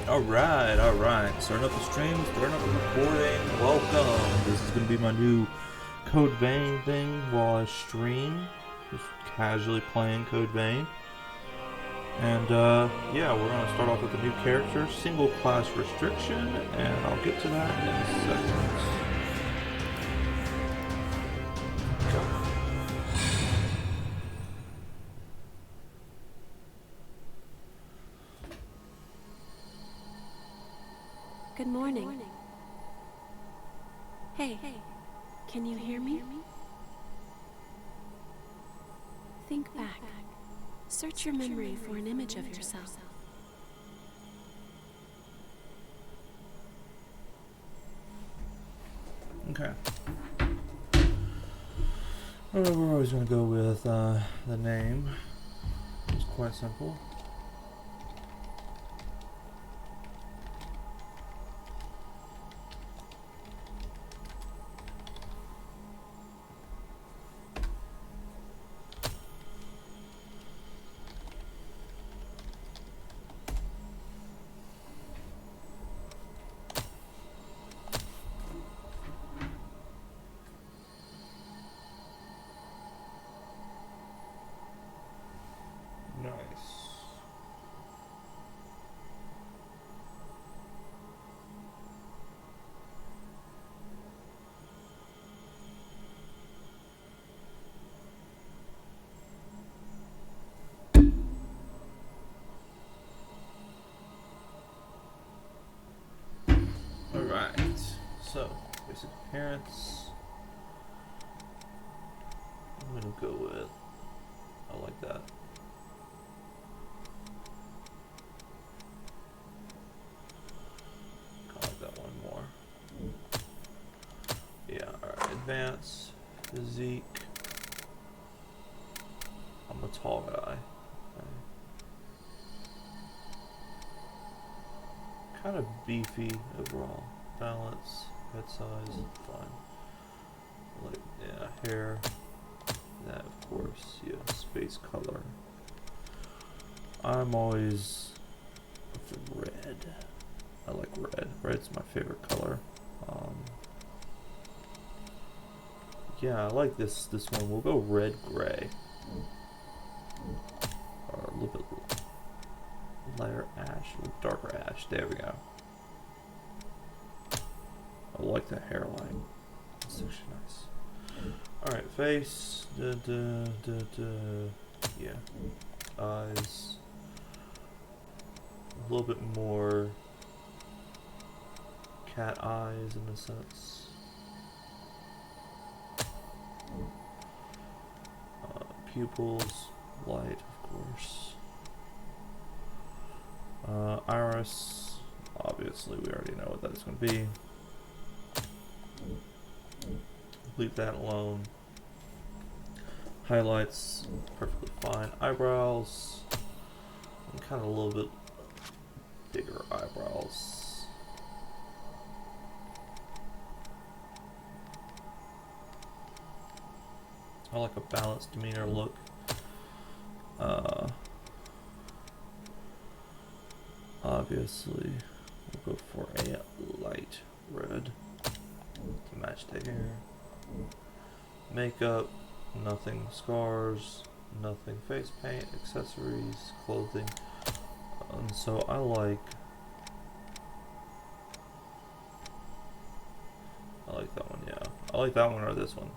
Alright. Starting up the stream, starting up the recording. Welcome. This is going to be my new Code Vein thing while I stream. Just casually playing Code Vein. And, yeah, we're going to start off with a new character, single class restriction, and I'll get to that in a second. Good morning. Hey, can you hear me? Think back. Search your memory for an image of yourself. Okay. Well, we're always going to go with the name. It's quite simple. Alright, so basic appearance. I'm gonna go with, I like that. I like that one more. Yeah, alright, advance, physique. I'm a tall guy. Okay. Kind of beefy overall. Balance, head size, fine. Like, yeah, hair. That, of course, yeah, space color. I'm always with the red. I like red. Red's my favorite color. Yeah, I like this one. We'll go red gray. Or a little bit lighter ash, a little darker ash. There we go. I like that hairline. It's actually nice. Alright, face. Yeah. Eyes. A little bit more cat eyes in a sense. Pupils. Light, of course. Iris. Obviously, we already know what that's going to be. Leave that alone. Highlights, perfectly fine. Eyebrows, and kind of a little bit bigger eyebrows. I like a balanced demeanor look. Obviously, we'll go for a light red to match the hair. Makeup, nothing scars, nothing face paint, accessories, clothing. So I like that one, yeah. I like that one or this one.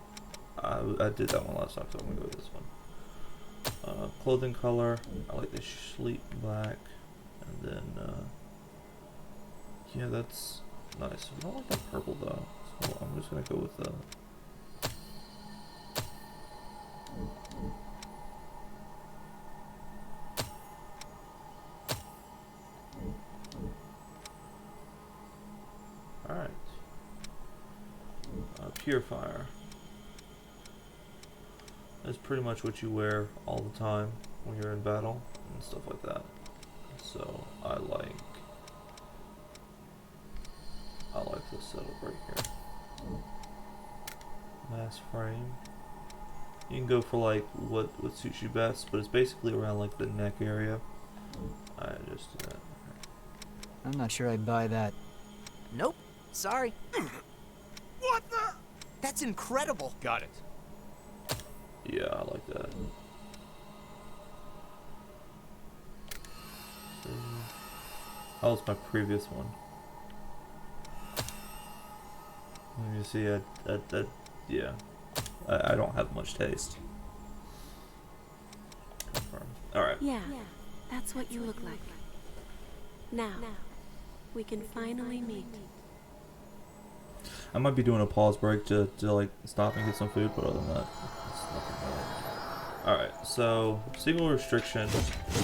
I did that one last time, so I'm gonna go with this one. Clothing color, I like the sleek black, and then yeah, that's nice. I don't like that purple though, so I'm just gonna go with the alright. Purifier. That's pretty much what you wear all the time when you're in battle and stuff like that. So I like this setup right here. Mass frame. You can go for like what suits you best, but it's basically around like the neck area. I just do that. I'm not sure I'd buy that. Nope. Sorry. What the? That's incredible. Got it. Yeah, I like that. That was my previous one. You see, yeah, I don't have much taste. Confirm. All right. Yeah, that's what you look like. Now, we can finally meet. I might be doing a pause break to like stop and get some food, but other than that, it's nothing more. Alright, so single restriction.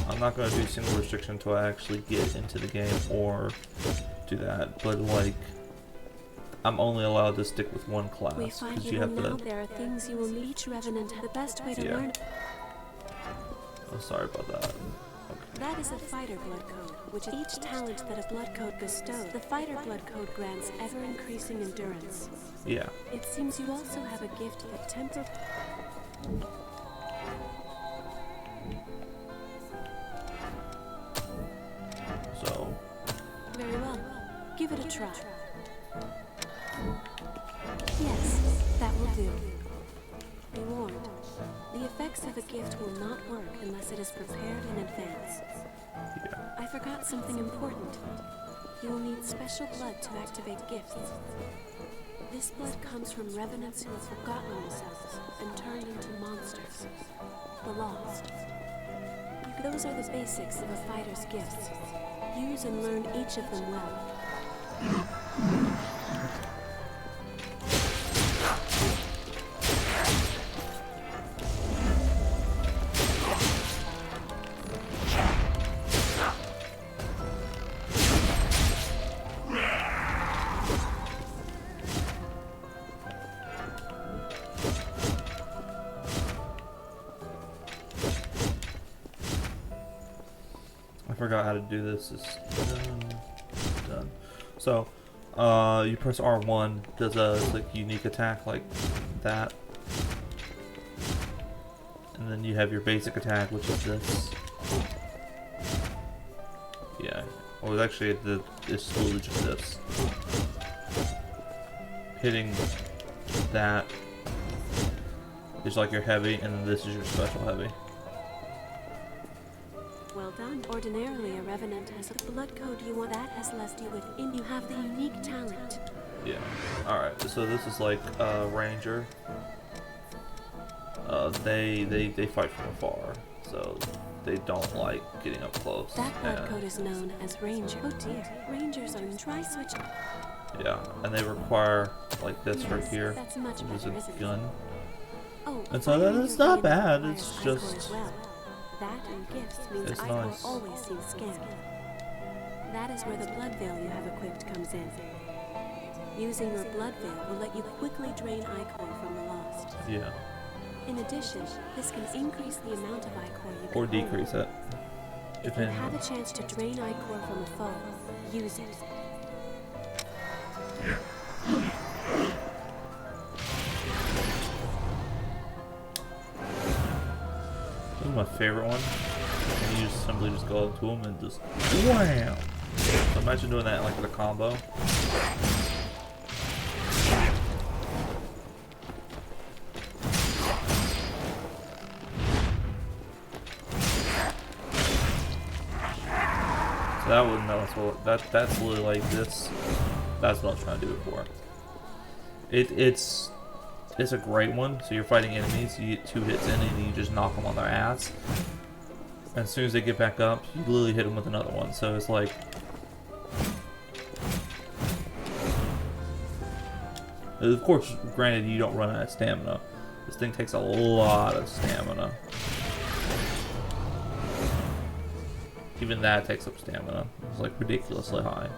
I'm not going to do single restriction until I actually get into the game or do that, but like, I'm only allowed to stick with one class. We find 'cause you will know there are things you will need. Each revenant the best way to learn. Oh, sorry about that. Okay. That is a fighter blood code, which is each talent that a blood code bestows. The fighter blood code grants ever-increasing endurance. Yeah. It seems you also have a gift that tempers. So. Very well. Give it a try. Yes, that will do. Be warned. The effects of a gift will not work unless it is prepared in advance. Yeah. I forgot something important. You will need special blood to activate gifts. This blood comes from revenants who have forgotten themselves and turned into monsters. The Lost. Those are the basics of a fighter's gifts. Use and learn each of them well. I forgot how to do this. It's done. So, you press R1, does a like unique attack like that, and then you have your basic attack, which is this. Yeah, well, actually, it's literally just this. Hitting that is like your heavy, and then this is your special heavy. Well done. Ordinarily, a revenant has a blood code you want that has left you within. You have the unique talent. Yeah. Alright, so this is like Ranger. They fight from afar, so they don't like getting up close. That blood code is known as Ranger. Oh dear. Rangers are tri-switch. Yeah, and they require like this right here, That's much which is better, a isn't it? gun. Oh, And so that's not bad, it's just... That and gifts means It's Ichor nice. always seems scant. That is where the blood veil you have equipped comes in. Using your blood veil will let you quickly drain Ichor from the Lost. Yeah. In addition, this can increase the amount of Ichor you can Or hold. decrease it. If you have a chance to drain Ichor from a foe, use it. This is my favorite one. And you just simply just go up to them and just wham! So imagine doing that like with a combo. So that wouldn't know that's literally like this. That's what I was trying to do it for. It's a great one. So you're fighting enemies, you get 2 hits in and you just knock them on their ass. And as soon as they get back up, you literally hit them with another one. So it's like, of course, granted you don't run out of stamina. This thing takes a lot of stamina. Even that takes up stamina. It's like ridiculously high.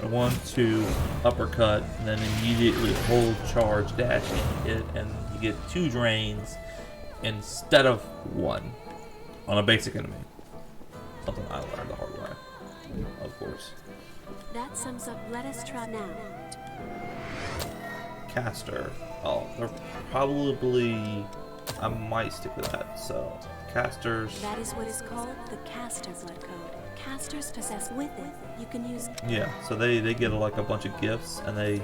1, 2, uppercut, and then immediately hold charge, dashing it, and you get 2 drains instead of 1 on a basic enemy. Something I learned the hard way, of course. That sums up. Let us try now. Caster. Oh, they're probably... I might stick with that, so... Casters... That is what is called the caster blood code. Casters possess with it. You can use. Yeah, so they get like a bunch of gifts, and they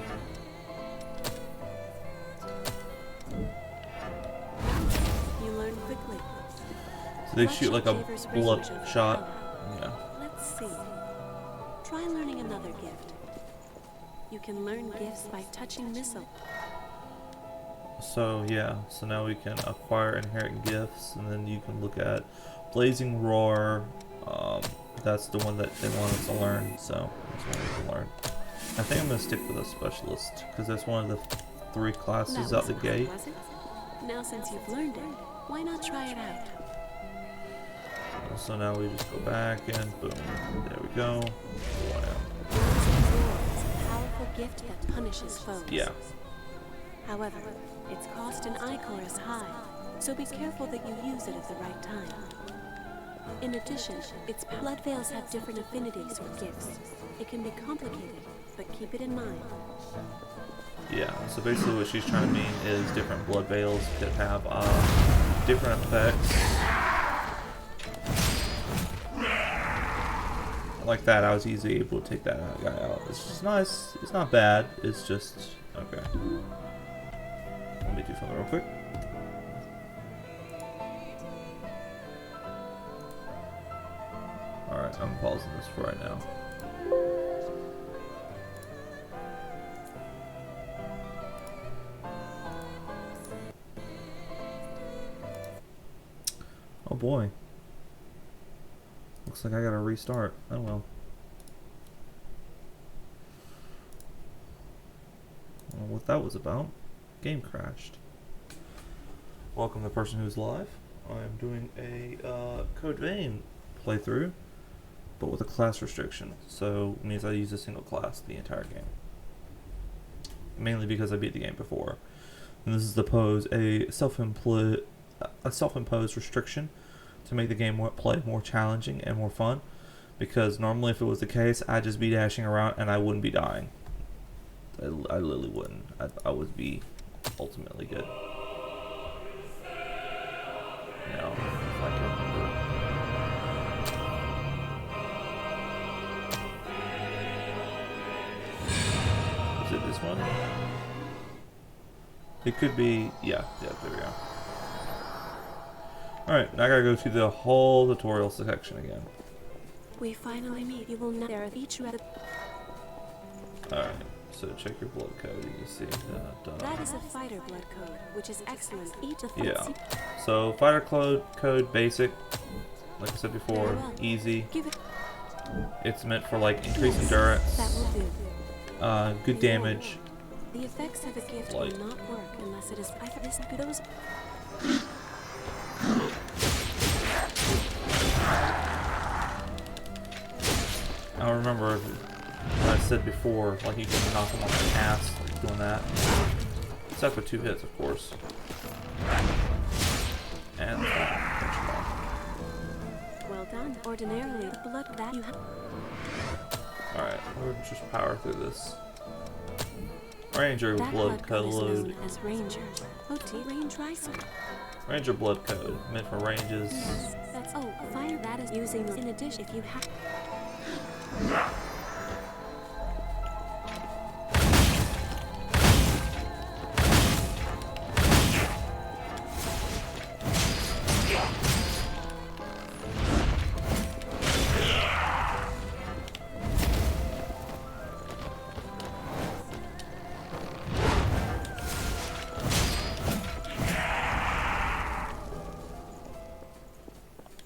You learn quickly. so they shoot like a Favors blood range over shot. power. Yeah. Let's see. Try learning another gift. You can learn gifts by touching missile. So yeah, so now we can acquire inherent gifts, and then you can look at Blazing Roar. That's the one that they want us to learn, so that's one we can learn. I think I'm gonna stick with a specialist because that's one of the 3 classes out the gate. Was it? Now since you've learned it, why not try it out? So now we just go back and boom, there we go. Wow. Blazing Roar is a powerful gift that punishes foes. Yeah. However, its cost in Ichor is high, so be careful that you use it at the right time. In addition, its blood veils have different affinities for gifts. It can be complicated, but keep it in mind. Yeah, so basically what she's trying to mean is different blood veils could have different effects. Like that, I was easily able to take that guy out. It's just nice. It's not bad. It's just okay. Let me do something real quick. Alright, I'm pausing this for right now. Oh boy. Looks like I gotta restart. Oh well. I don't know what that was about. Game crashed. Welcome to the person who's live. I am doing a Code Vein playthrough, but with a class restriction. So it means I use a single class the entire game. Mainly because I beat the game before. And this is to pose a self-imposed restriction to make the game play more challenging and more fun. Because normally if it was the case, I'd just be dashing around and I wouldn't be dying. I literally wouldn't. I would be ultimately good. Now, if I can remember. Is it this one? It could be, yeah, there we go. Alright, now I gotta go through the whole tutorial section again. We finally meet. You will know there of each red. Alright, so check your blood code. You can see that. That is a fighter blood code, which is excellent. Each of Yeah. So fighter code basic, like I said before, Very well. easy. Give it. It's meant for like increased endurance, That will do. good damage. The effects of a gift Light. will not work unless it is. I this those. I remember what I said before, like you can knock them on the ass like doing that. Except for 2 hits, of course. And Well done. Ordinarily, the blood that you have. alright, we'll just power through this. Ranger That blood code is code. known as Ranger. OT range riser. Ranger blood code, meant for ranges. That's fire that is using in addition if you have.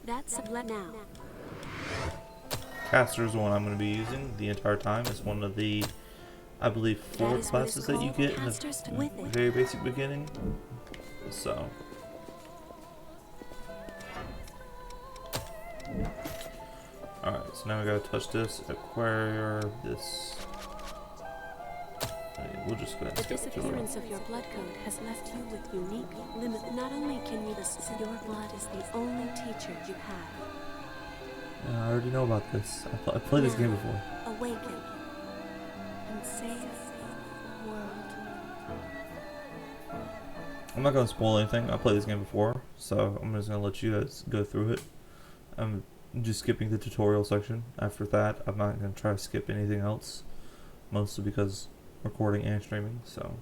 That's a blood now. Caster is the one I'm going to be using the entire time. It's one of the, I believe, 4 That is what classes it's that you called, get in casters the with it. very basic beginning. So. Alright, so now we gotta touch this, acquire this. We'll just go ahead The and skip through it. disappearance of your blood code has left you with unique limit. Not only can you this, your blood is the only teacher you have. Yeah, I already know about this. I played this game before. Awaken and save the world. I'm not gonna spoil anything. I played this game before, so I'm just gonna let you guys go through it. just skipping the tutorial section. After that, I'm not going to try to skip anything else, mostly because recording and streaming, so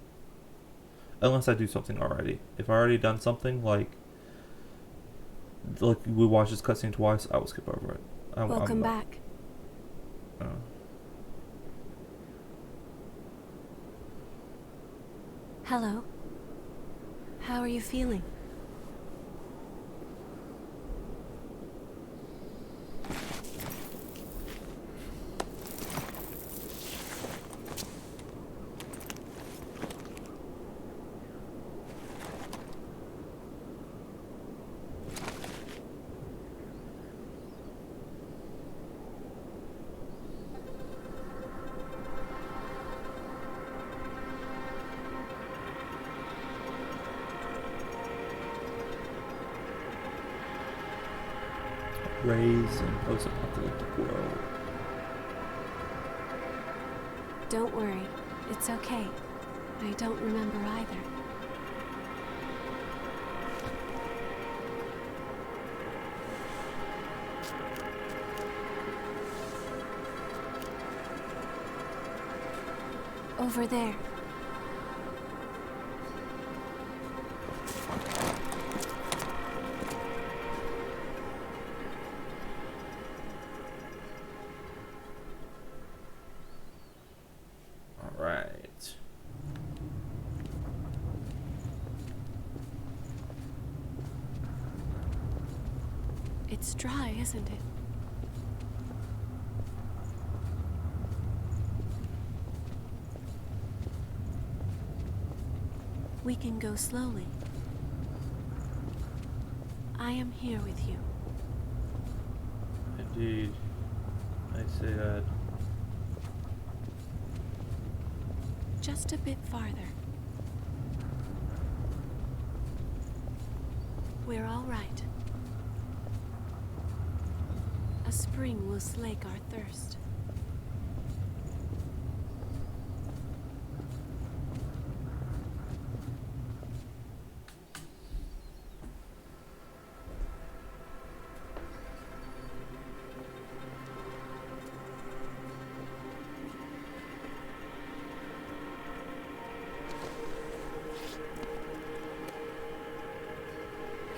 unless I do something already. If I already done something, like we watched this cutscene twice, I will skip over it. Welcome back. Hello. How are you feeling? Raise and post-apocalyptic world. Don't worry. It's okay. I don't remember either. Over there. Alright. It's dry, isn't it? We can go slowly. I am here with you. Indeed. I'd say that. Just a bit farther. We're all right. A spring will slake our thirst.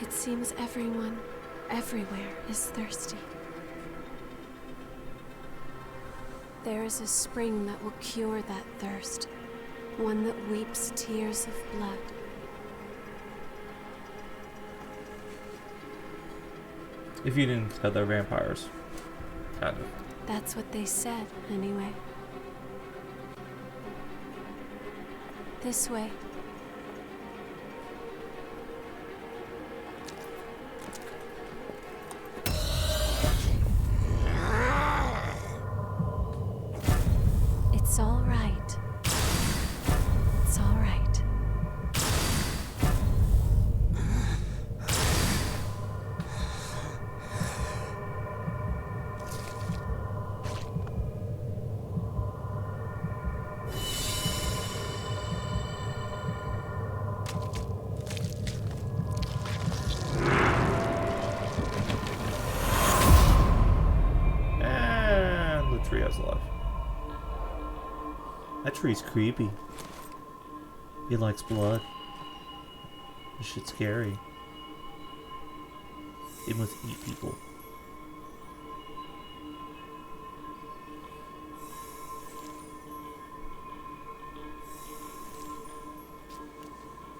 It seems everyone, everywhere, is thirsty. There is a spring that will cure that thirst, one that weeps tears of blood. If you didn't tell, they're vampires. Kind of. That's what they said, anyway. This way. It's all right. It's all right. And the tree has life. That tree's creepy. It likes blood. This shit's scary. It must eat people.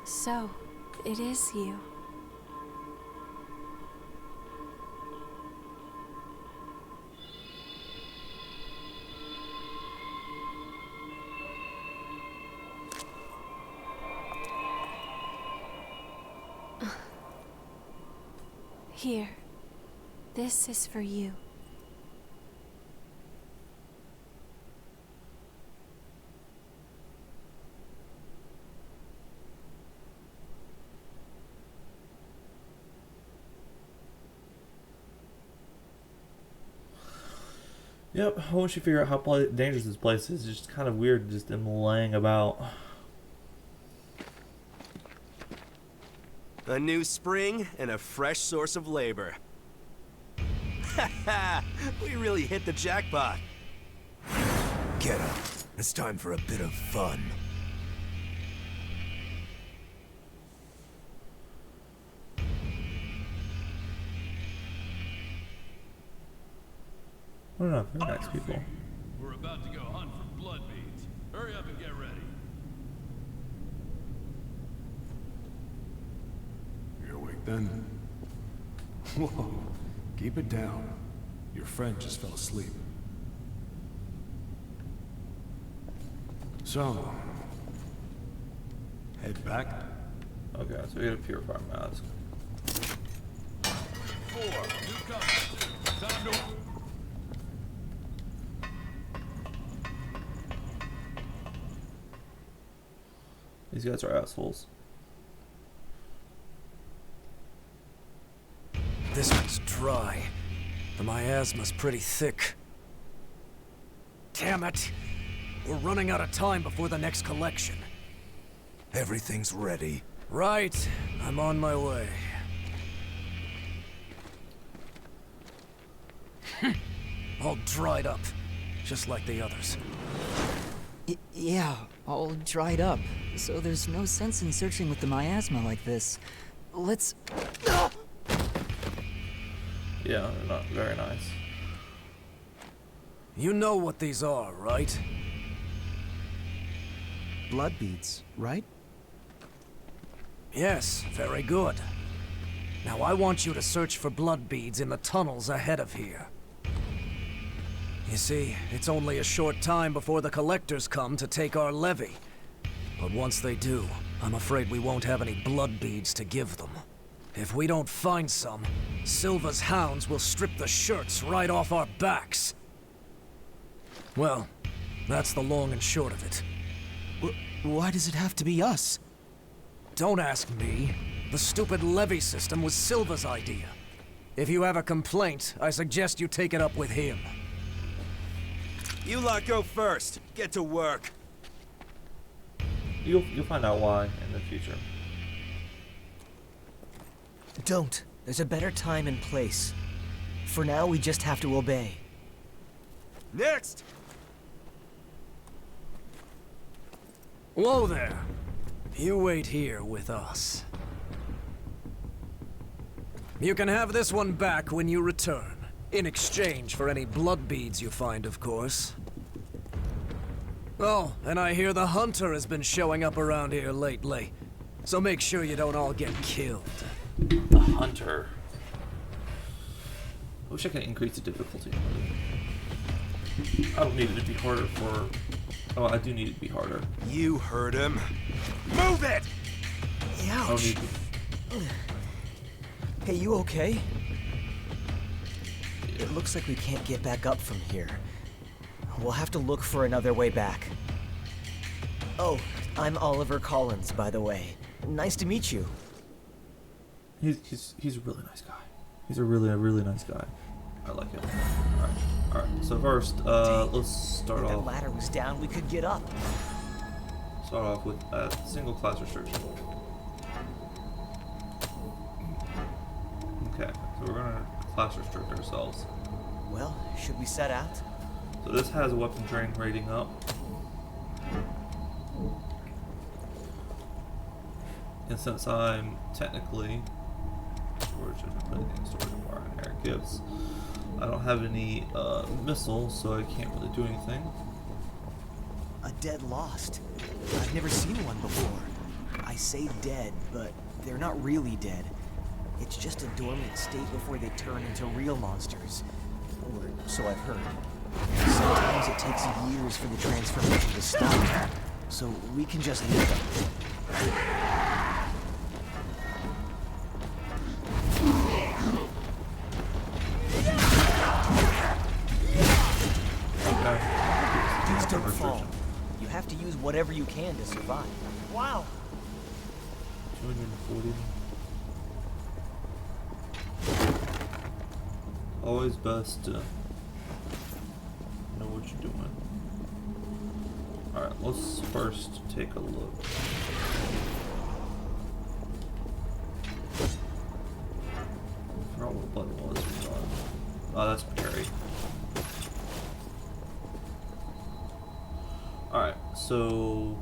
So, it is you. Here. This is for you. Yep, once you figure out how dangerous this place is, it's just kind of weird just them laying about. A new spring and a fresh source of labor. We really hit the jackpot. Get up. It's time for a bit of fun. I don't know, very nice people. We're about to go hunt for blood beads. Hurry up and get ready. You're awake then? Whoa, keep it down. Your friend just fell asleep. So, head back. Okay, so we got a purifier mask. 4, newcomers. Time to... These guys are assholes. This one's dry. The miasma's pretty thick. Damn it! We're running out of time before the next collection. Everything's ready. Right. I'm on my way. All dried up. Just like the others. Yeah, all dried up. So there's no sense in searching with the miasma like this. Let's... Yeah, they're not very nice. You know what these are, right? Blood beads, right? Yes, very good. Now I want you to search for blood beads in the tunnels ahead of here. You see, it's only a short time before the collectors come to take our levy. But once they do, I'm afraid we won't have any blood beads to give them. If we don't find some, Silva's hounds will strip the shirts right off our backs. Well, that's the long and short of it. Why does it have to be us? Don't ask me. The stupid levy system was Silva's idea. If you have a complaint, I suggest you take it up with him. You lot go first. Get to work. You'll find out why in the future. Don't. There's a better time and place. For now, we just have to obey. Next! Whoa there. You wait here with us. You can have this one back when you return. In exchange for any blood beads you find, of course. Oh, and I hear the hunter has been showing up around here lately. So make sure you don't all get killed. The hunter. I wish I could increase the difficulty. I don't need it to be harder for... Oh, I do need it to be harder. You heard him. Move it! I don't need to... Hey, you okay? It looks like we can't get back up from here. We'll have to look for another way back. Oh, I'm Oliver Collins, by the way. Nice to meet you. He's a really nice guy. He's a really nice guy. I like him. Alright. So first, let's start If that off. ladder was down, we could get up. Start off with a single class restriction. Okay, so we're gonna class restrict ourselves. Well, should we set out? So this has a weapon training rating up. And since I'm technically storage environment air gifts, I don't have any missiles, so I can't really do anything. A dead lost. I've never seen one before. I say dead, but they're not really dead. It's just a dormant state before they turn into real monsters. Or so I've heard. Sometimes it takes years for the transformation to stop, so we can just leave them. Please don't fall. You have to use whatever you can to survive. Wow. 240. Always best to know what you're doing. Alright, let's first take a look. I forgot what button was. Oh, that's Alright, so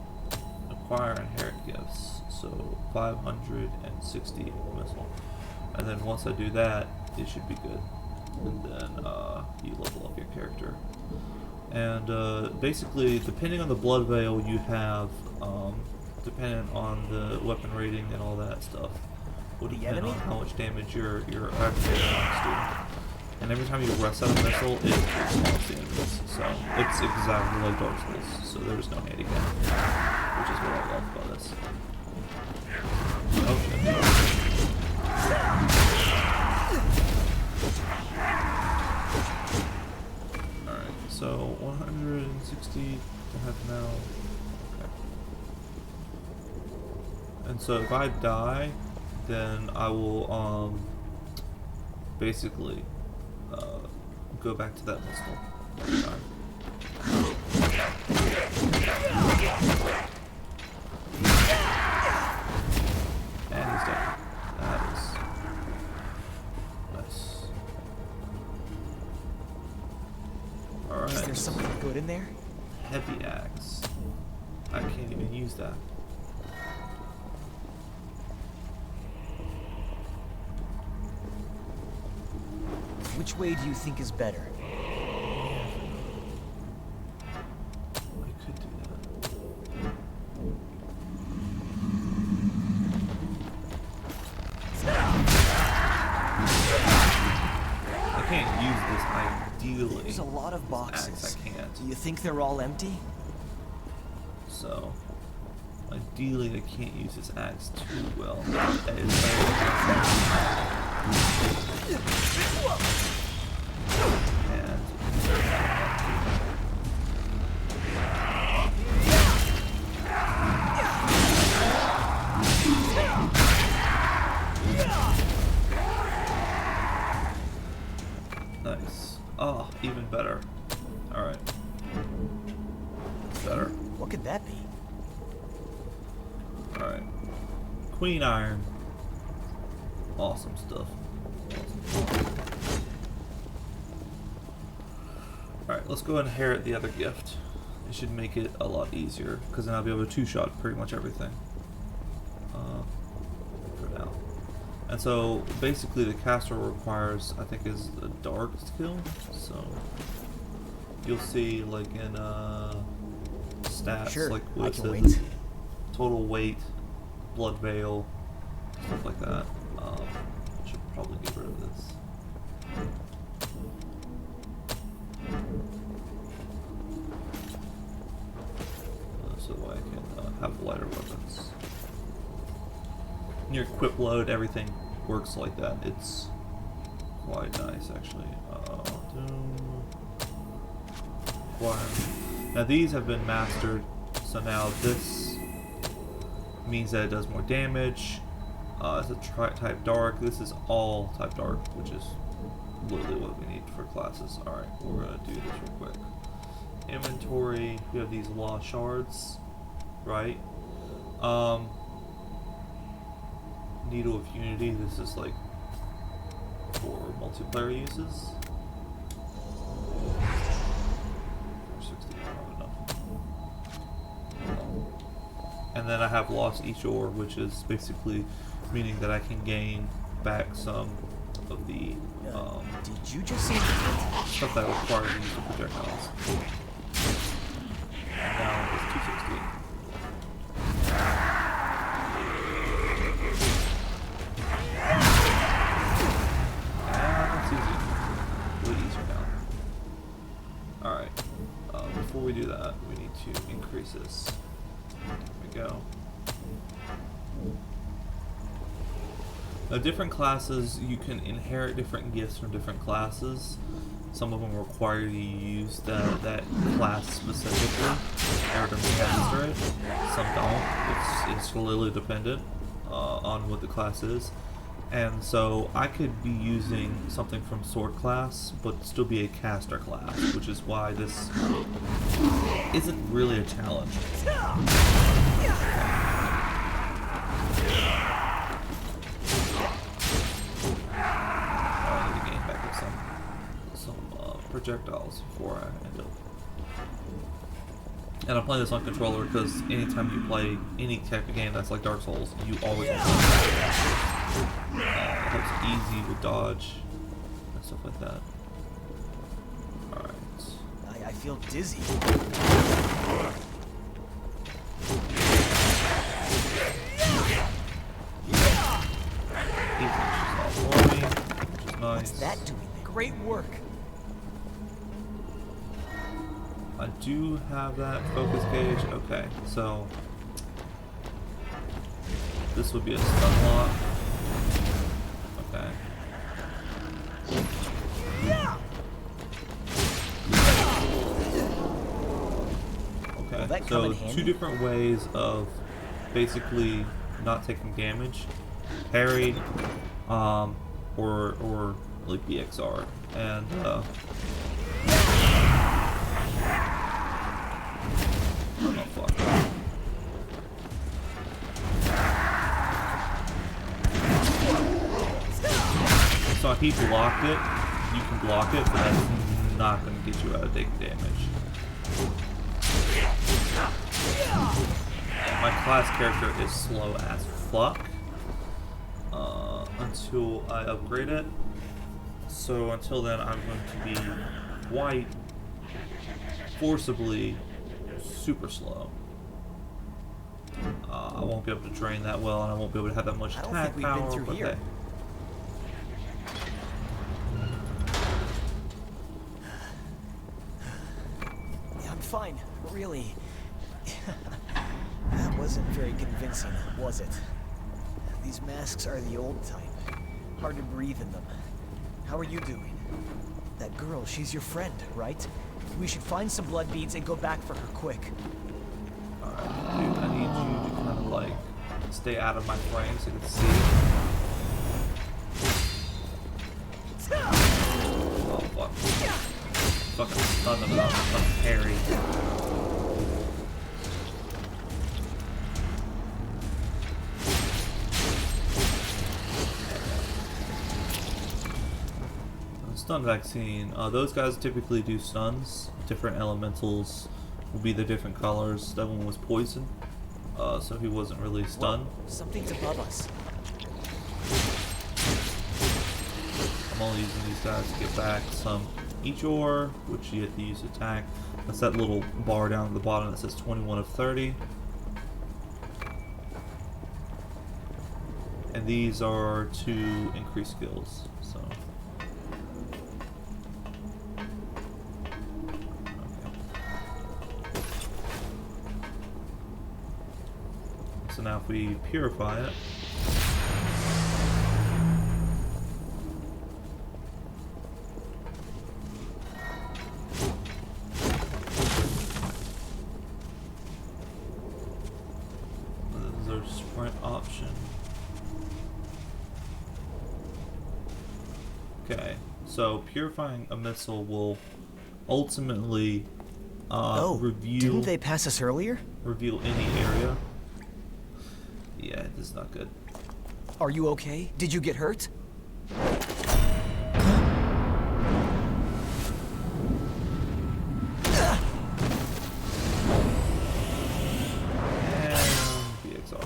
acquire and inherit gifts. So 560 missile. And then once I do that, it should be good. And then you level up your character. And basically, depending on the blood veil you have, depending on the weapon rating and all that stuff, will depend on how much damage you're activating to. And every time you reset a missile, it spawns the enemies. So it's exactly like Dark Souls. So there's no handicap, which is what I love about this. Oh shit. Alright, so 160 to have now. Okay. And so if I die, then I will basically go back to that missile every time. And he's dead. That is nice. Alright. Is there something good in there? Heavy axe. I can't even use that. Which way do you think is better? I could do that. I can't use this ideally. There's a lot of boxes. Axe, I can't. Do you think they're all empty? So, ideally, I can't use this axe too well. Nice. Oh, even better. Alright. Better. What could that be? Alright. Queen Iron. Awesome stuff. Alright, let's go and inherit the other gift. It should make it a lot easier, because then I'll be able to two-shot pretty much everything. For now. And so, basically the caster requires, I think, is a dark skill. So, you'll see, like, in stats, Sure, like, I what can it wait. says, total weight, blood veil, stuff like that. I should probably get rid of this. So I can have lighter weapons. Your equip load, everything works like that. It's quite nice, actually. Now these have been mastered, so now this means that it does more damage. It's a type dark. This is all type dark, which is literally what we need for classes. Alright, we're gonna do this real quick. Inventory, we have these law shards, right? Needle of Unity, this is like for multiplayer uses. 460, I don't have enough. And then I have Lost Each Ore, which is basically meaning that I can gain back some of the Did you just say stuff that requires the use of projectiles. And now it's 260. That's easy. Way easier now. Alright. Before we do that, we need to increase this. There we go. Now, different classes, you can inherit different gifts from different classes. Some of them require you to use that class specifically in order to master it. Some don't. It's really dependent on what the class is. And so I could be using something from sword class, but still be a caster class, which is why this isn't really a challenge. I need to gain back up some projectiles before I end up And I'm playing this on controller because anytime you play any type of game that's like Dark Souls, you always want to it's easy to dodge and stuff like that. Alright. I feel dizzy. He finishes off for me, which is nice. What's that doing there? Great work. I do have that focus gauge. Okay, so this would be a stun lock. Okay. Okay, so two different ways of basically not taking damage. Parry, or like BXR. And oh fuck. So he blocked it. You can block it, but that's not going to get you out of taking damage. And my class character is slow as fuck until I upgrade it. So until then, I'm going to be quite forcibly super slow. I won't be able to train that well, and I won't be able to have that much attack power. Been through here. Yeah, I'm fine, really. That wasn't very convincing, was it? These masks are the old type. Hard to breathe in them. How are you doing? That girl, she's your friend, right? We should find some blood beads and go back for her quick. Alright, dude, I need you to kind of like stay out of my frame so you can see. Oh fuck. Fucking stun them out, fucking parry. Stun vaccine. Those guys typically do stuns. Different elementals will be the different colors. That one was poison, so he wasn't really stunned. Whoa, something's above us. I'm only using these guys to get back some each ore, which you have to use attack. That's that little bar down at the bottom that says 21 of 30. And these are to increase skills. So. So now if we purify it, this is our sprint option. Okay, so purifying a missile will ultimately reveal. Didn't they pass us earlier? Reveal any area. Yeah, this is not good. Are you okay? Did you get hurt? BXR.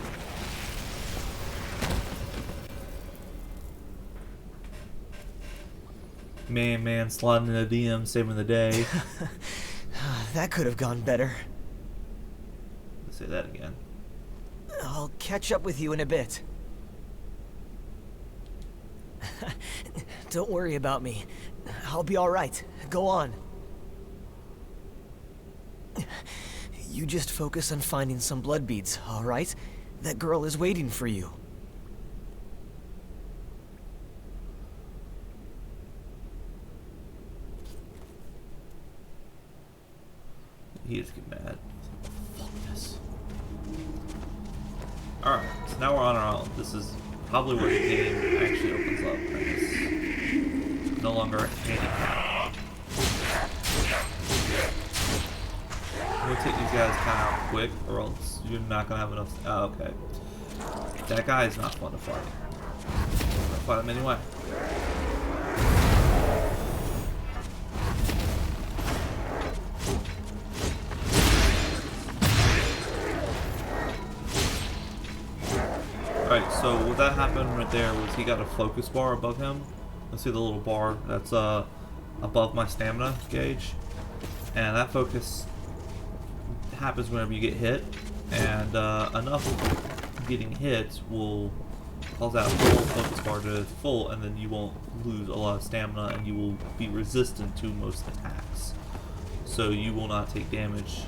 Man, sliding in a DM, saving the day. That could have gone better. Let's say that again. I'll catch up with you in a bit. Don't worry about me. I'll be all right. Go on. You just focus on finding some blood beads, all right? That girl is waiting for you. He just get mad. Fuck this. Alright, so now we're on our own. This is probably where the game actually opens up. It's no longer a handicap. I'm gonna take these guys kind of out quick, or else you're not gonna have enough. Oh, okay. That guy is not fun to fight. I'm gonna fight him anyway. So what that happened right there was he got a focus bar above him. Let's see the little bar that's above my stamina gauge, and that focus happens whenever you get hit, and enough getting hit will cause that full focus bar to full, and then you won't lose a lot of stamina, and you will be resistant to most attacks. So you will not take damage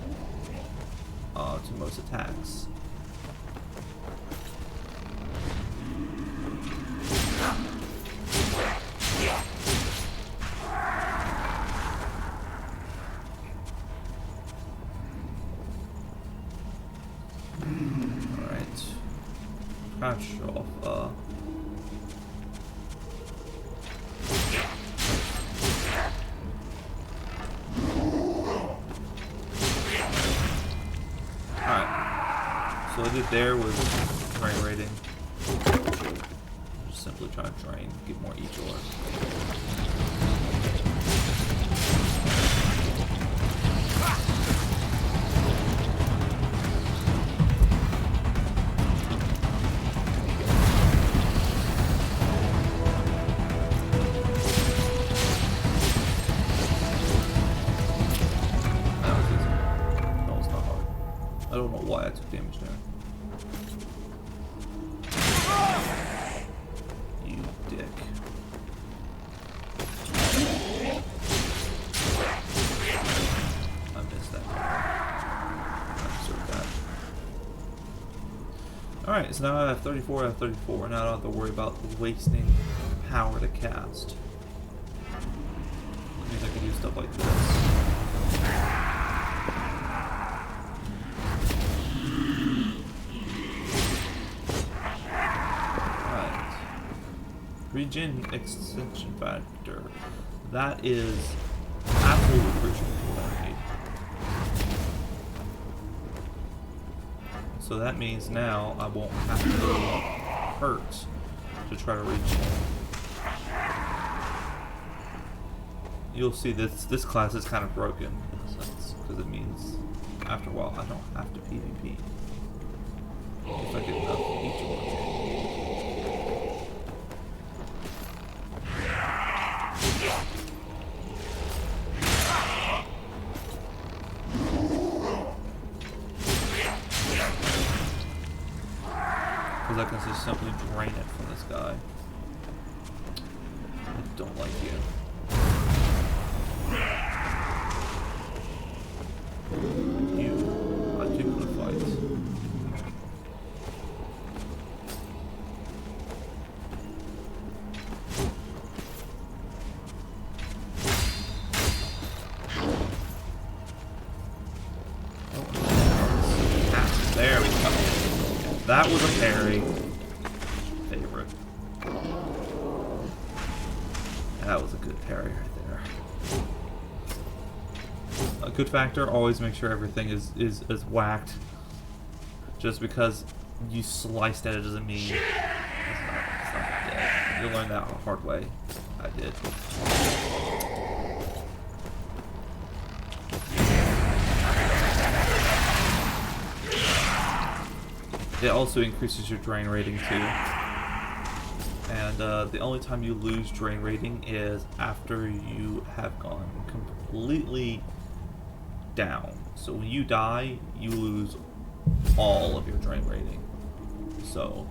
to most attacks. Alright. Crash off. So what I did there was drain rating. Just simply try to drain, get more each ore. I don't know why I took damage there. You dick. I missed that. I deserve that. Alright, so now I have 34 out of 34. Now I don't have to worry about wasting power to cast. That means I can do stuff like this. Regen extension factor. That is absolutely crucial for what I need. So that means now I won't have to hurt to try to reach it. You'll see this class is kind of broken in a sense, because it means after a while I don't have to PvP. If I get enough of each one. Because I can just simply drain it from this guy. I don't like you. You. I do want to fight. There we go. That was a parry. Favorite. That was a good parry right there. A good factor, always make sure everything is whacked. Just because you sliced at it doesn't mean it's not dead. You'll learn that the hard way. I did. It also increases your drain rating too. And the only time you lose drain rating is after you have gone completely down. So when you die, you lose all of your drain rating. So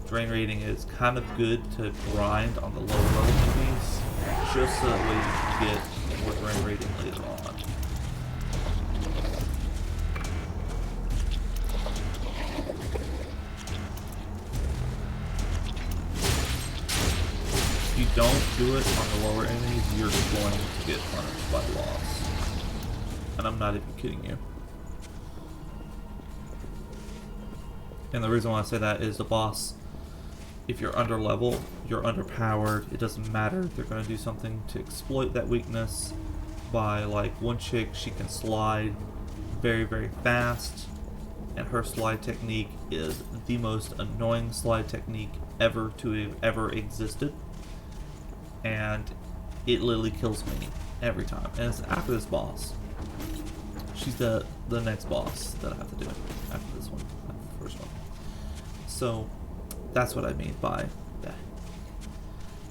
drain rating is kind of good to grind on the lower level enemies, just so that way you can get more drain rating later on. If you don't do it on the lower enemies, you're going to get punished by loss. And I'm not even kidding you. And the reason why I say that is the boss, if you're under level, you're underpowered, it doesn't matter, they're going to do something to exploit that weakness by, like, one chick, she can slide very, very fast, and her slide technique is the most annoying slide technique ever to have ever existed. And it literally kills me every time. And it's after this boss. She's the next boss that I have to do after this one, after the first one. So That's what I mean by that.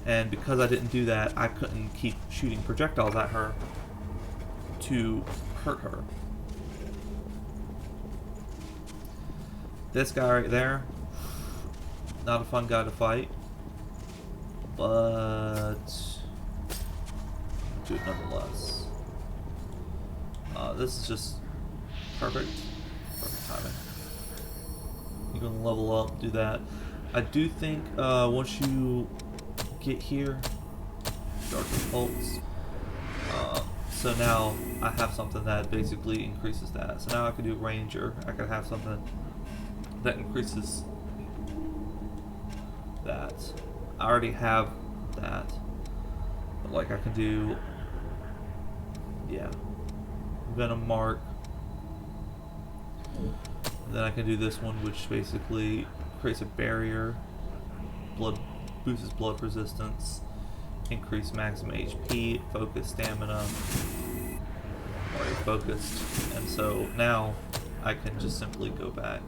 And because I didn't do that, I couldn't keep shooting projectiles at her to hurt her. This guy right there, not a fun guy to fight, but do it nonetheless. This is just perfect timing. You can level up, do that. I do think once you get here, Dark Pulse. So now I have something that basically increases that. So now I can do Ranger. I can have something that increases that. I already have that. But like I can do, yeah, Venom Mark. And then I can do this one, which basically creates a barrier, boosts blood resistance, increase maximum HP, focus stamina, already focused, and so now I can just simply go back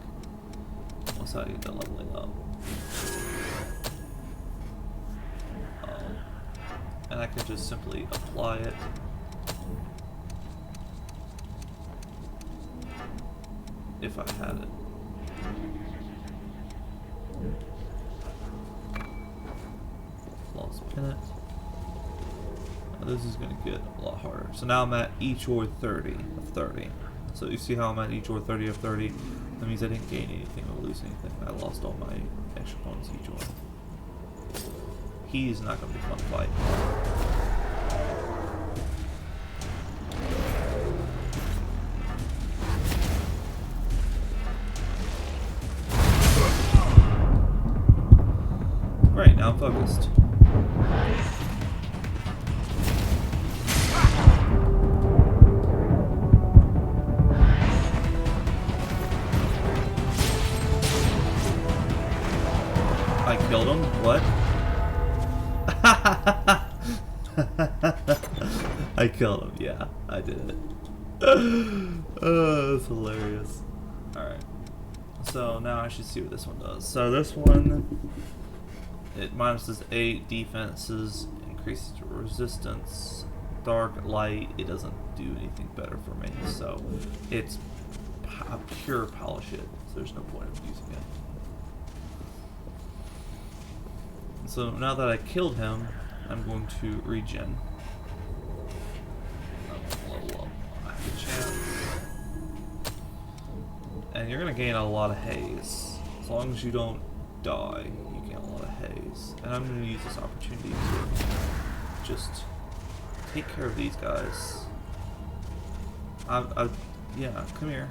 once I get done leveling up. And I can just simply apply it. If I had it. Lost Pennant. Now this is going to get a lot harder. So now I'm at each or 30 of 30. So you see how I'm at each or 30 of 30? That means I didn't gain anything or lose anything. I lost all my extra bonus each or. He's not going to be fun to fight. Right, now I'm focused. I killed him? What? I killed him, yeah, I did it. Oh, that's hilarious. Alright. So now I should see what this one does. So this one, it minuses 8 defenses, increases resistance, dark, light. It doesn't do anything better for me. So it's a pure pile of shit. So there's no point of using it. So now that I killed him, I'm going to regen. Level up. I have a chance. And you're going to gain a lot of haze. As long as you don't die, you gain a lot of haze. And I'm going to use this opportunity to just take care of these guys. Yeah, come here.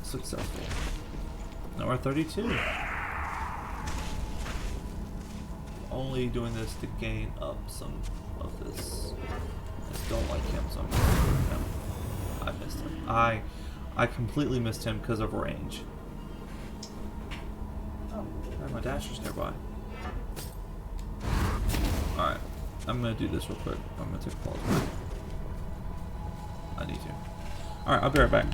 Successful. Now we're 32. Only doing this to gain up some of this. I don't like him, so I'm gonna him. I missed him. I completely missed him because of range. Oh, my dasher's nearby. Alright, I'm gonna do this real quick. I'm gonna take a pause break. I need to. Alright, I'll be right back.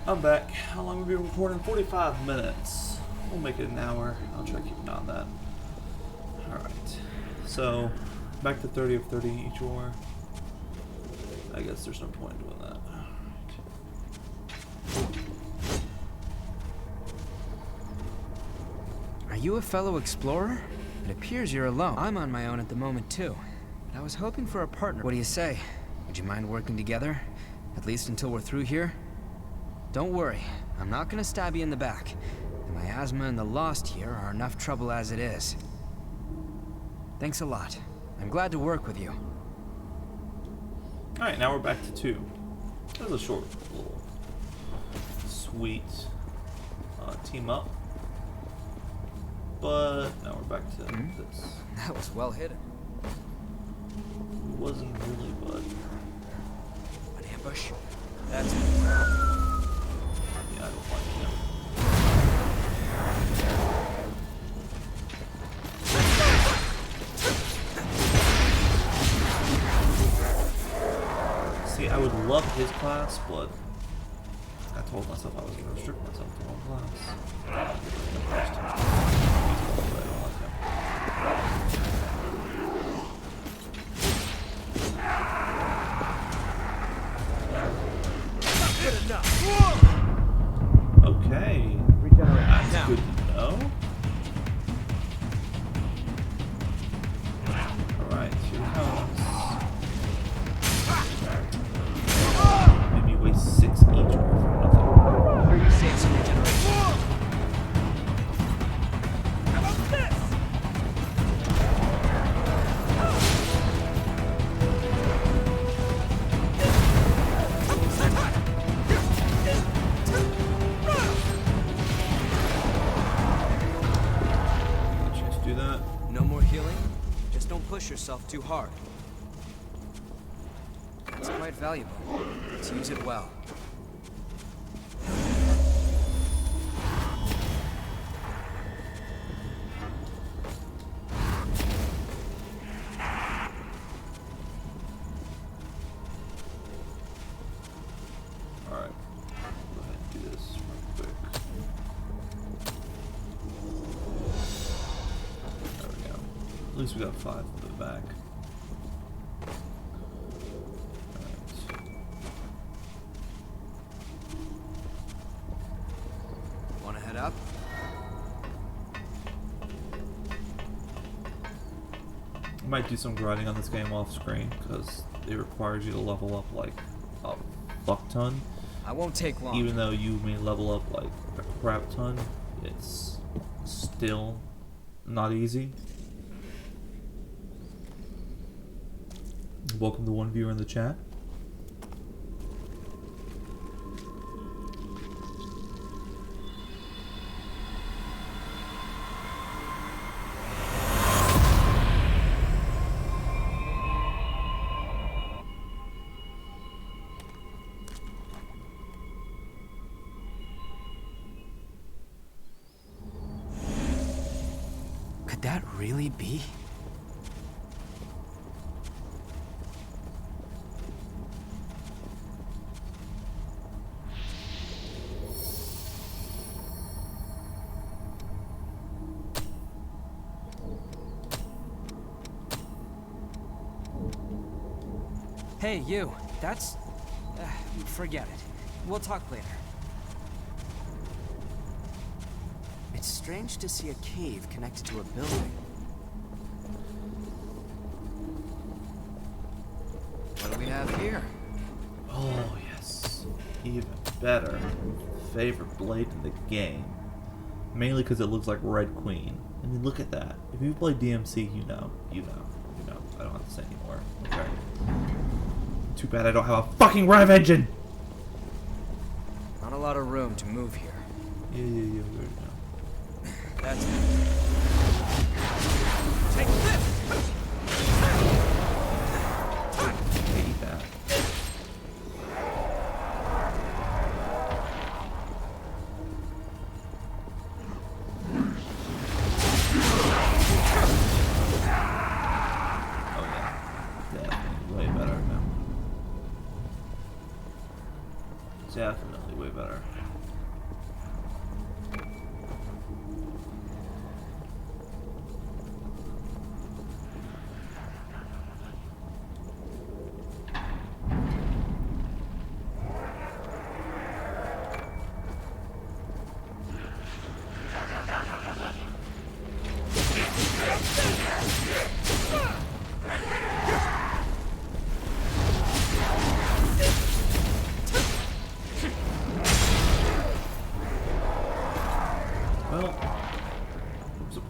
I'm back. How long have we been recording? 45 minutes. We'll make it an hour. I'll try to keep an eye on that. Alright. So, back to 30 of 30 each war. I guess there's no point in doing that. Are you a fellow explorer? It appears you're alone. I'm on my own at the moment, too. But I was hoping for a partner. What do you say? Would you mind working together? At least until we're through here? Don't worry. I'm not gonna stab you in the back. The miasma and the Lost here are enough trouble as it is. Thanks a lot. I'm glad to work with you. Alright, now we're back to 2. That was a short, little, sweet team up. But now we're back to this. That was well hidden. It wasn't really, but An ambush? That's... yeah, I don't like him. See, I would love his class, but I told myself I was going to restrict myself to one class. But I don't like him. Okay. That's good to know. Alright, here it comes. Maybe waste 6 each for nothing. Here you save some regeneration. How about this? Just do that. No more healing? Just don't push yourself too hard. That's quite valuable. Let's use it well. Alright. Go ahead and do this real quick. There we go. At least we got 5 of it back. Wanna head up? I might do some grinding on this game off screen because it requires you to level up like a fuck ton. I won't take long. Even though you may level up like a crap ton, it's still not easy. Welcome to one viewer in the chat. Could that really be? Hey, you. That's... forget it. We'll talk later. It's strange to see a cave connected to a building. What do we have here? Oh yes, even better. Favorite blade in the game. Mainly because it looks like Red Queen. I mean, look at that. If you play DMC, you know. I don't have to say anymore. Okay. Too bad I don't have a fucking rev engine! Not a lot of room to move here. Yeah, we already know. That's... Take this! Hate that. Oh yeah. Definitely way better now. Definitely way better.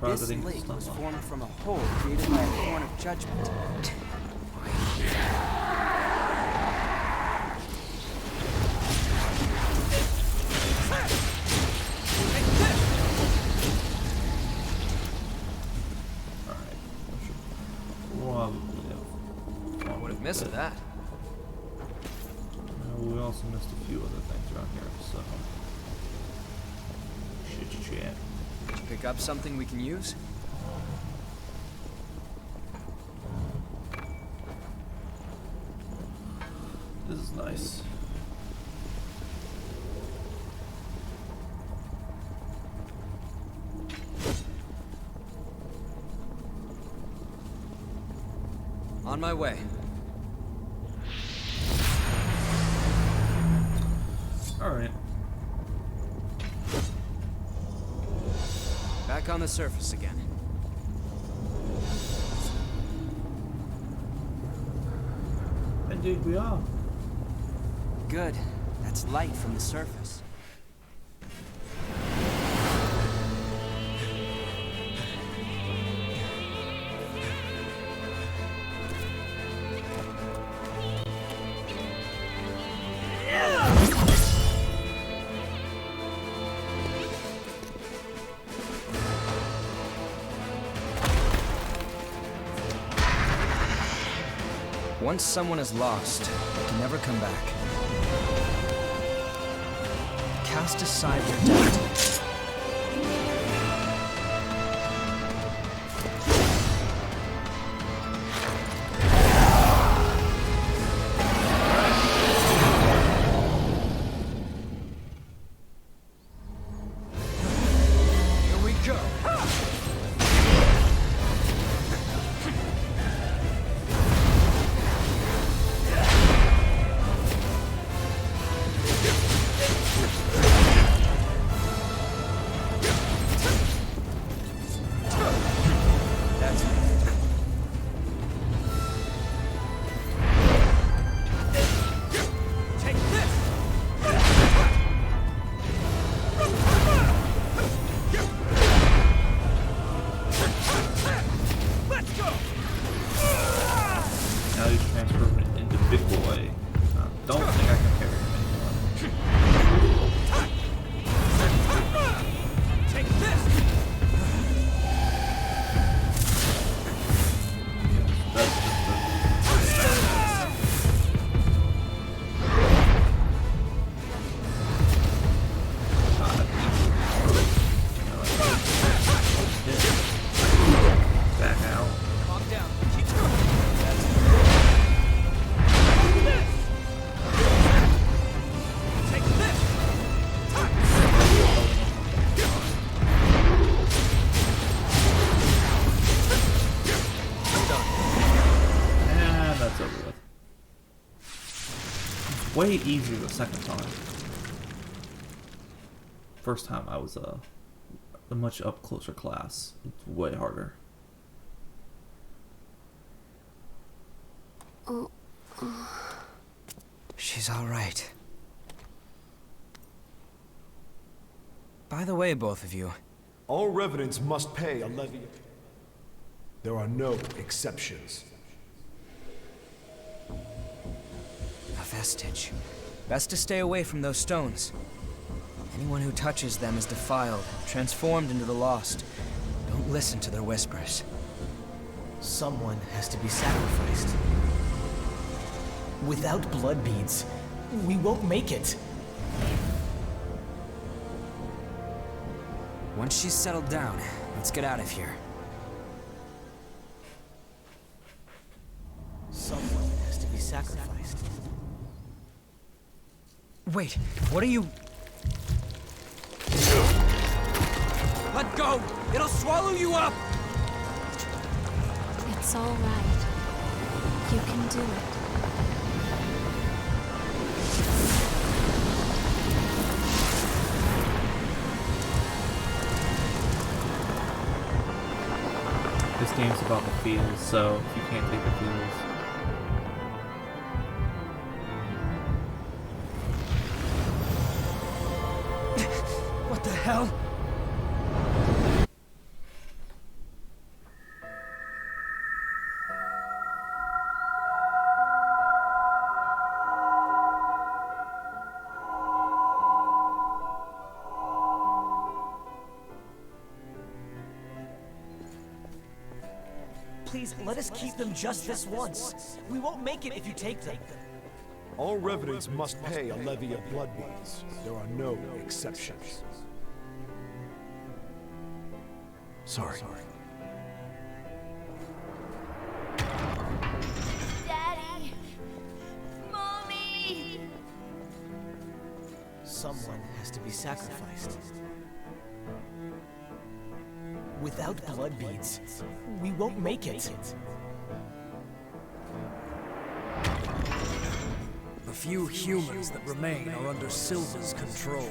This everything lake stuff was up. formed from a hole created by a horn of judgment. Alright. I should probably have. Would have missed that. We also missed a few other things around here, so. Shit. Did you pick up something we can use? This is nice. On my way. Alright. Back on the surface again. Indeed we are. Good. That's light from the surface. Once someone is lost, they can never come back. Cast aside your doubt. Here we go. That's it. Take this! Let's go! Now he's transferring into Big Boy. Don't think I can carry him anymore. Take this! That's back out. Calm down. Keep going. Take this! And that's over with. It's way easier the second time. First time I was a much up closer class. It's way harder. She's all right. By the way, both of you, All revenants must pay a levy. There are no exceptions. a vestige. Best to stay away from those stones. Anyone who touches them is defiled, transformed into the lost. Don't listen to their whispers. Someone has to be sacrificed. Without blood beads, we won't make it. Once she's settled down, let's get out of here. Someone has to be sacrificed. Wait, what are you... Let go! It'll swallow you up! It's all right. You can do it. This game's about the feels, so if you can't take the feels. What the hell? Please, let us keep them just this once. We won't make it if you take them. All revenants must pay a levy of blood beads. There are no exceptions. Sorry. Daddy! Mommy! Someone has to be sacrificed. Without blood beads, we won't make it. The few humans that remain are under Silva's control.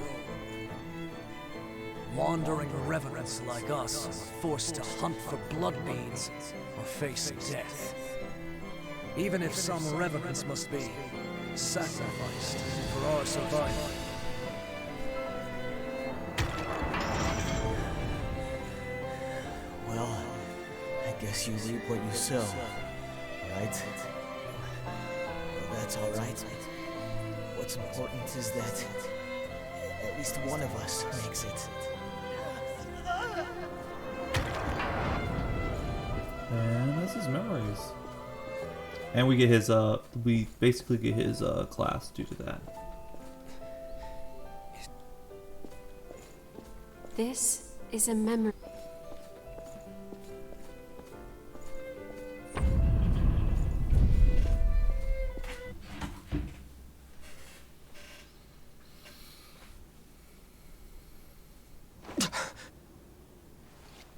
Wandering revenants like us are forced to hunt for blood beads or face death. Even if some revenants must be sacrificed for our survival. Well, I guess you reap what you sow, right? Well, that's all right. What's important is that at least one of us makes it. And that's his memories. And we get his we basically get his class due to that. This is a memory.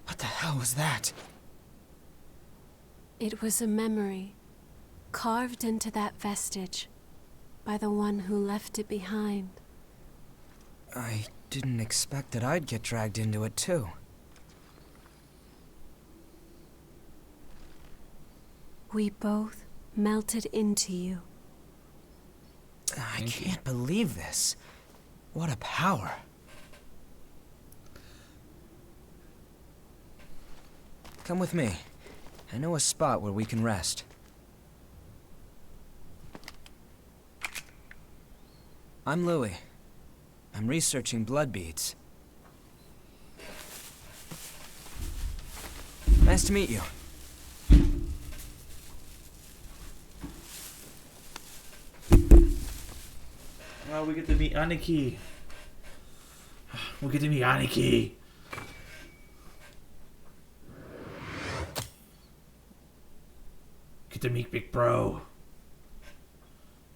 What the hell was that? It was a memory, carved into that vestige by the one who left it behind. I didn't expect that I'd get dragged into it, too. We both melted into you. I can't believe this. What a power. Come with me. I know a spot where we can rest. I'm Louis. I'm researching blood beads. Nice to meet you. Oh, we get to meet Aniki. We get to meet Aniki. Get to meet Big Bro.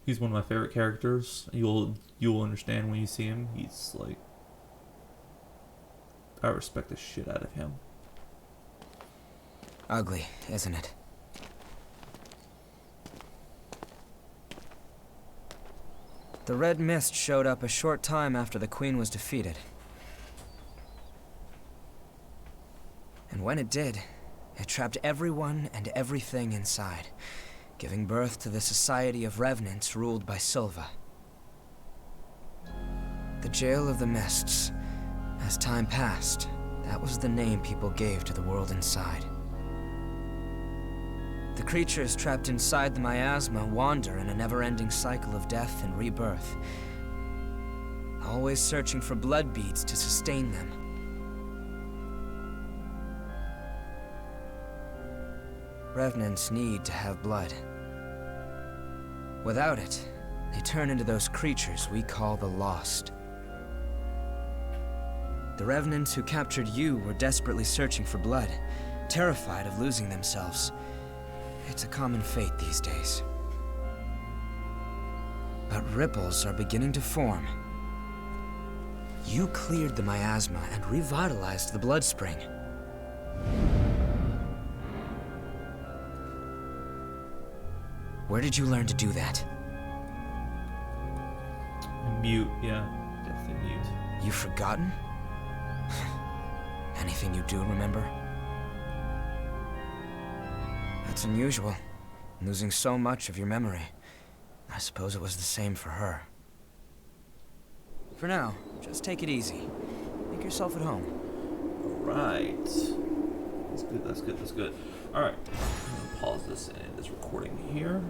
He's one of my favorite characters. You'll understand when you see him. He's like, I respect the shit out of him. Ugly, isn't it? The Red Mist showed up a short time after the Queen was defeated. And when it did, it trapped everyone and everything inside, giving birth to the Society of Revenants ruled by Silva. The Jail of the Mists. As time passed, that was the name people gave to the world inside. The creatures trapped inside the miasma wander in a never-ending cycle of death and rebirth, always searching for blood beads to sustain them. Revenants need to have blood. Without it, they turn into those creatures we call the Lost. The Revenants who captured you were desperately searching for blood, terrified of losing themselves. It's a common fate these days. But ripples are beginning to form. You cleared the miasma and revitalized the blood spring. Where did you learn to do that? Mute, yeah. Definitely mute. You've forgotten? Anything you do remember? That's unusual, losing so much of your memory. I suppose it was the same for her. For now, just take it easy. Make yourself at home. Right. That's good, that's good, that's good. Alright. I'm gonna pause this and end this recording here.